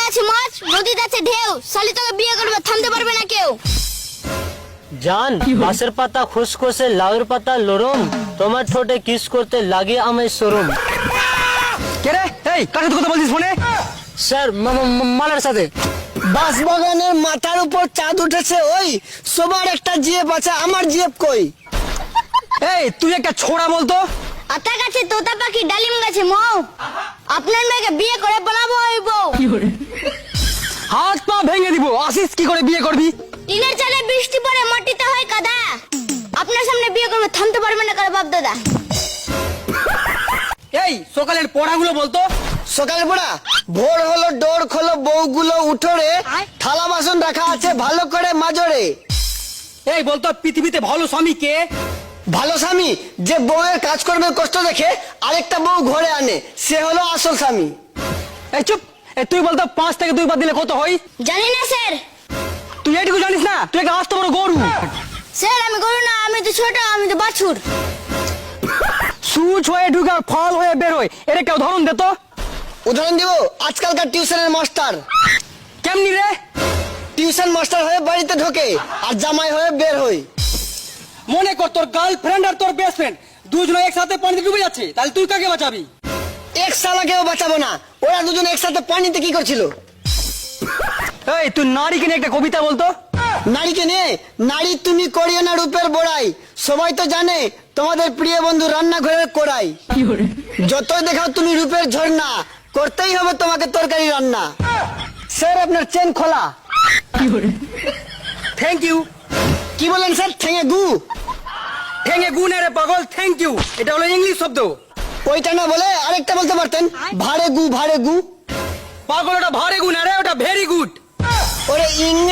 আছে মাছ, নদীতে আছে ঢেউ, শালি তোকে বিয়ে করবে, থামতে পারবে না কেউ। জান বাঁশের পাতা খুসখুসে লাউয়ের পাতা লরম, তোমার ঠোঁটে কিস করতে লাগে আমায় শরম। কে রে? এই কার সাথে কথা বলছিস ফোনে? স্যার মালার সাথে। বাঁশবাগানের মাথার উপর চাঁদ উঠেছে, ওই সবার একটা জিএফ আছে, আমার জিএফ কই? এই তুই একটা ছোড়া বলতো। আতা গাছে তোতা পাখি, ডালিম গাছে মৌ, আপনার মেয়েকে বিয়ে করে বানাবো ওই বউ। হাত পা ভেঙে দিব, আসিস কি করে বিয়ে করবি? টিনের চালে বৃষ্টি পড়ে মাটিতে হয় কাদা, আপনার সামনে বিয়ে করবে, থামতে পারবে না কারো বাপ দাদা। এই সকালের পড়াগুলো বলতো। সকালে পড়া, ভোর হলো ডোর খোলো বউগুলো উঠোরে, থালা বাসন রাখা আছে ভালো করে মাজরে। এই বলতো পৃথিবীতে ভালো স্বামী কে? ভালো স্বামী যে বউয়ের কাজকর্মের কষ্ট দেখে আরেকটা বউ ঘরে আনে, সে হলো আসল স্বামী। এই চুপ। তুই বলতো 5 থেকে 2 বার দিলে কত হয়? জানি না স্যার। তুই এইটুকু জানিস না? তুই একটা আস্ত বড় গরু। স্যার আমি গরু না, আমি তো ছোট, আমি তো বাছুর। সুচ হয়ে ঢুকে আর ফল হয়ে বের হয়, এর একটা উদাহরণ দে তো। উদাহরণ দিব, আজকালকার টিউশনের মাস্টার। কেমনি রে? টিউশন মাস্টার হয়ে বাড়িতে ঢোকে আর জামাই হয়ে বের হয়। মনে কর তোর গার্লফ্রেন্ড আর তোর বেস্ট ফ্রেন্ড দুজনে একসাথে পানিতে ডুবে যাচ্ছে, তাহলে তুই কাকে বাঁচাবি? এক শালাকেও বাঁচাবো না, ওরা দুজন একসাথে পানিতে কি করছিল? এই তুই নারীকে নিয়ে একটা কবিতা বলতো। নারীকে নিয়ে, নারী তুমি করিও না রূপের বড়াই, সবাই তো জানে তোমাদের প্রিয় বন্ধু রান্নাঘরের কোড়াই। যতই দেখাও তুমি রূপের ঝর্ণা, করতেই হবে তোমাকে তরকারি রান্না। স্যার আপনার চেন খোলা। Thank you. কি বলেন স্যার? ঠেঙে গু? ঠেঙে গু না রে পাগল, থ্যাংক ইউ এটা হলো ইংলিশ শব্দ। ওইটা না বলে আরেকটা বলতে পারতেন, ভাড়ে গু ভাড়ে গু। পাগল ওটা ভারে গু না রে, ওটা ভেরি গুড। ওরে ইংলিশ